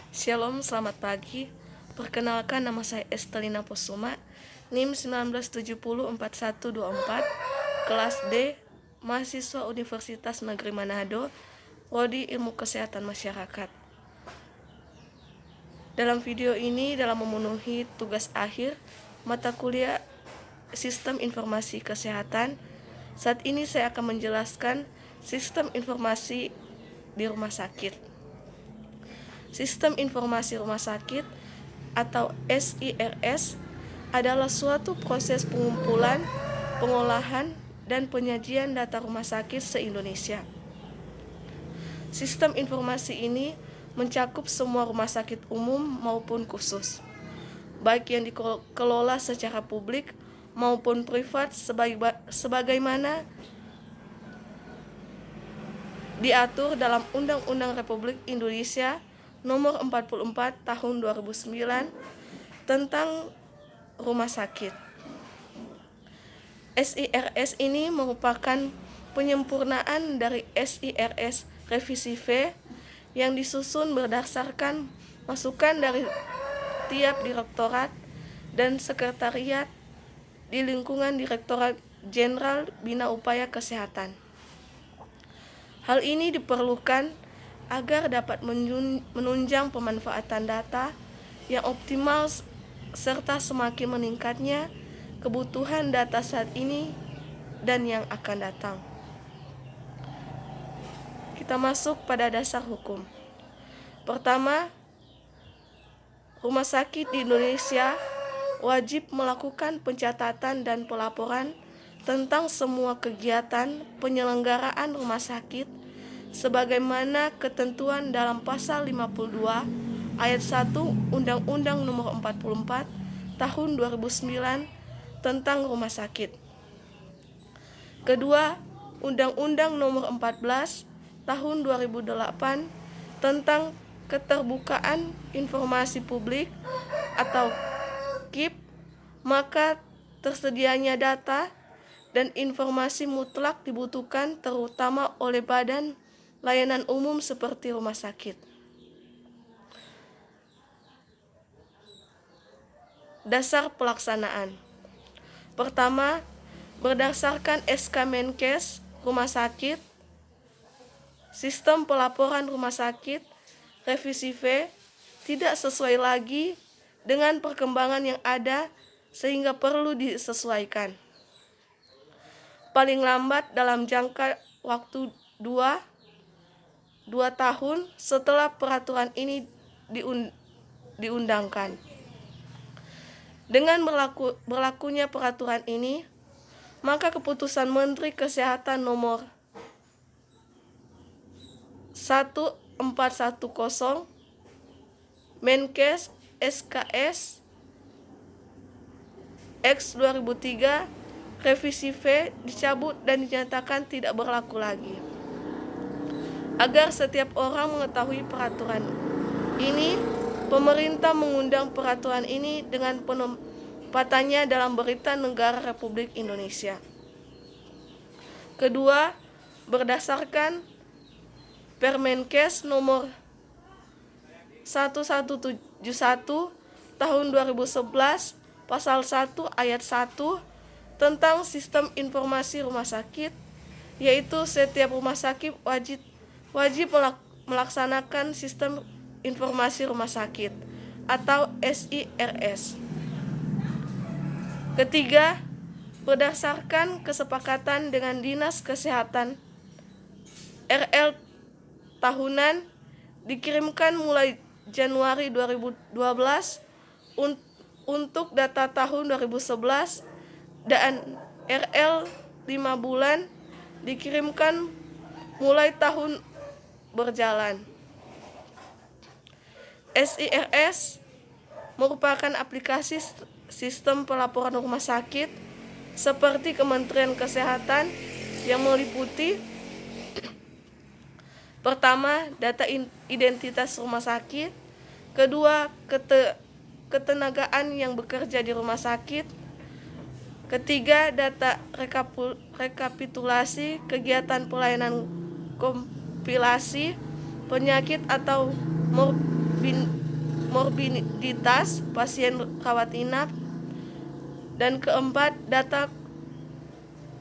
Shalom, selamat pagi. Perkenalkan, nama saya Estelina Posuma, NIM 19704124, kelas D, mahasiswa Universitas Negeri Manado, Prodi Ilmu Kesehatan Masyarakat. Dalam video ini, dalam memenuhi tugas akhir mata kuliah Sistem Informasi Kesehatan, saat ini saya akan menjelaskan sistem informasi di rumah sakit. Sistem Informasi Rumah Sakit atau SIRS adalah suatu proses pengumpulan, pengolahan, dan penyajian data rumah sakit se-Indonesia. Sistem informasi ini mencakup semua rumah sakit umum maupun khusus, baik yang dikelola secara publik maupun privat sebagaimana diatur dalam Undang-Undang Republik Indonesia Nomor 44 Tahun 2009 tentang rumah sakit. SIRS ini merupakan penyempurnaan dari SIRS Revisi V yang disusun berdasarkan masukan dari tiap direktorat dan sekretariat di lingkungan Direktorat Jenderal Bina Upaya Kesehatan. Hal ini diperlukan agar dapat menunjang pemanfaatan data yang optimal serta semakin meningkatnya kebutuhan data saat ini dan yang akan datang. Kita masuk pada dasar hukum. Pertama, rumah sakit di Indonesia wajib melakukan pencatatan dan pelaporan tentang semua kegiatan penyelenggaraan rumah sakit sebagaimana ketentuan dalam pasal 52 ayat 1 Undang-Undang Nomor 44 Tahun 2009 tentang rumah sakit. Kedua, Undang-Undang Nomor 14 Tahun 2008 tentang Keterbukaan Informasi Publik atau KIP, maka tersedianya data dan informasi mutlak dibutuhkan terutama oleh badan layanan umum seperti rumah sakit. Dasar pelaksanaan. Pertama, berdasarkan SK Menkes Rumah Sakit, Sistem Pelaporan Rumah Sakit Revisi V tidak sesuai lagi dengan perkembangan yang ada sehingga perlu disesuaikan. Paling lambat dalam jangka waktu 2 tahun setelah peraturan ini diundangkan. Dengan berlakunya peraturan ini, maka keputusan Menteri Kesehatan nomor 1410 Menkes SKS X 2003 Revisi V dicabut dan dinyatakan tidak berlaku lagi. Agar setiap orang mengetahui peraturan ini, pemerintah mengundang peraturan ini dengan penempatannya dalam Berita Negara Republik Indonesia. Kedua, berdasarkan Permenkes nomor 1171 tahun 2011 pasal 1 ayat 1 tentang sistem informasi rumah sakit, yaitu setiap rumah sakit wajib melaksanakan sistem informasi rumah sakit atau SIRS. Ketiga, berdasarkan kesepakatan dengan Dinas Kesehatan RL tahunan dikirimkan mulai Januari 2012 untuk data tahun 2011 dan RL 5 bulan dikirimkan mulai tahun berjalan. SIRS merupakan aplikasi sistem pelaporan rumah sakit seperti Kementerian Kesehatan yang meliputi pertama, data identitas rumah sakit. Kedua, ketenagaan yang bekerja di rumah sakit. Ketiga, data rekapitulasi kegiatan pelayanan kompilasi penyakit atau morbiditas pasien rawat inap. Dan keempat, data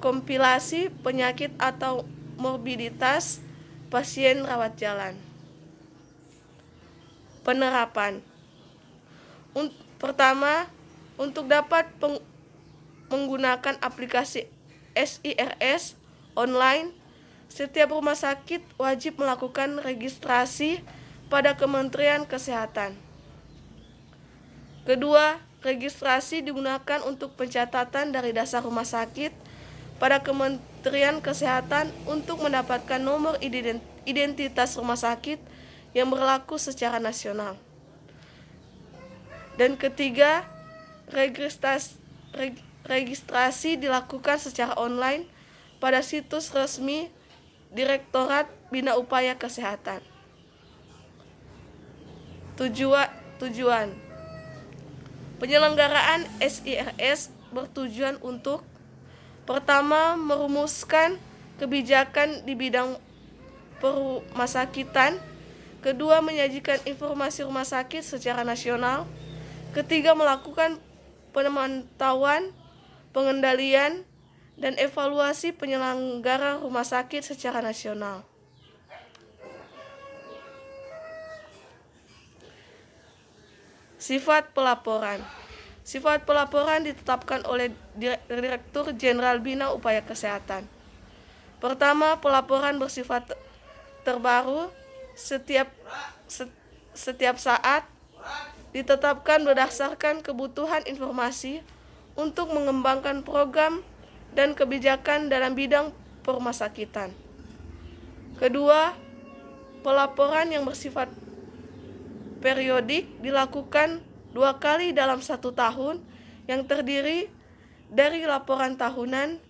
kompilasi penyakit atau morbiditas pasien rawat jalan. Penerapan. Pertama, untuk dapat menggunakan aplikasi SIRS online, setiap rumah sakit wajib melakukan registrasi pada Kementerian Kesehatan. Kedua, registrasi digunakan untuk pencatatan dari dasar rumah sakit pada Kementerian Kesehatan untuk mendapatkan nomor identitas rumah sakit yang berlaku secara nasional. Dan ketiga, registrasi dilakukan secara online pada situs resmi Direktorat Bina Upaya Kesehatan. Tujuan penyelenggaraan SIRS bertujuan untuk: pertama, merumuskan kebijakan di bidang perumasakitan. Kedua, menyajikan informasi rumah sakit secara nasional. Ketiga, melakukan pemantauan, pengendalian, dan evaluasi penyelenggara rumah sakit secara nasional. Sifat pelaporan. Sifat pelaporan ditetapkan oleh Direktur Jenderal Bina Upaya Kesehatan. Pertama, pelaporan bersifat terbaru setiap saat, ditetapkan berdasarkan kebutuhan informasi untuk mengembangkan program dan kebijakan dalam bidang perumasakitan. Kedua, pelaporan yang bersifat periodik dilakukan 2 kali dalam 1 tahun, yang terdiri dari laporan tahunan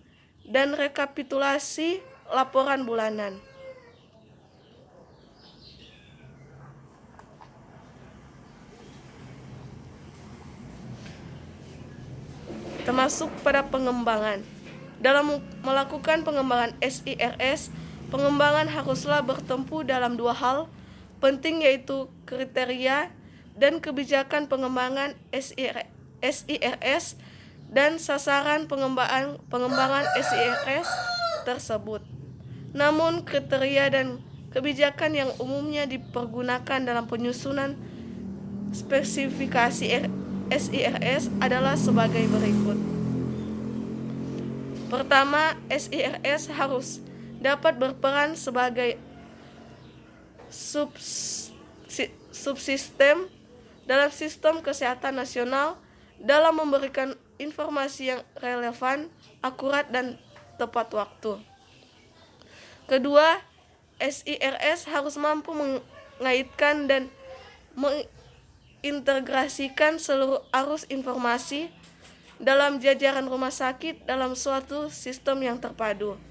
dan rekapitulasi laporan bulanan. Termasuk pada pengembangan. Dalam melakukan pengembangan SIRS, pengembangan haruslah bertempu dalam 2 hal penting, yaitu kriteria dan kebijakan pengembangan SIRS dan sasaran pengembangan SIRS tersebut. Namun, kriteria dan kebijakan yang umumnya dipergunakan dalam penyusunan spesifikasi SIRS adalah sebagai berikut. Pertama, SIRS harus dapat berperan sebagai subsistem dalam sistem kesehatan nasional dalam memberikan informasi yang relevan, akurat, dan tepat waktu. Kedua, SIRS harus mampu mengaitkan dan mengintegrasikan seluruh arus informasi dalam jajaran rumah sakit dalam suatu sistem yang terpadu.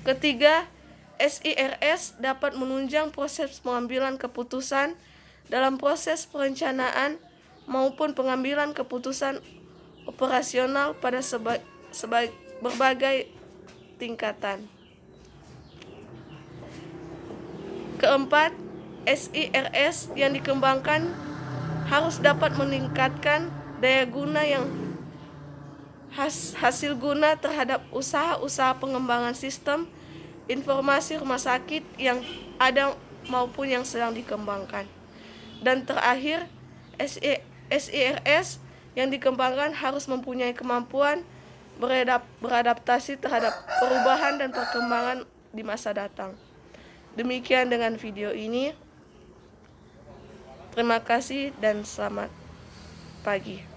Ketiga, SIRS dapat menunjang proses pengambilan keputusan dalam proses perencanaan maupun pengambilan keputusan operasional pada berbagai tingkatan. Keempat, SIRS yang dikembangkan harus dapat meningkatkan daya guna yang hasil guna terhadap usaha-usaha pengembangan sistem informasi rumah sakit yang ada maupun yang sedang dikembangkan. Dan terakhir, SIRS yang dikembangkan harus mempunyai kemampuan beradaptasi terhadap perubahan dan perkembangan di masa datang. Demikian dengan video ini. Terima kasih dan selamat pagi.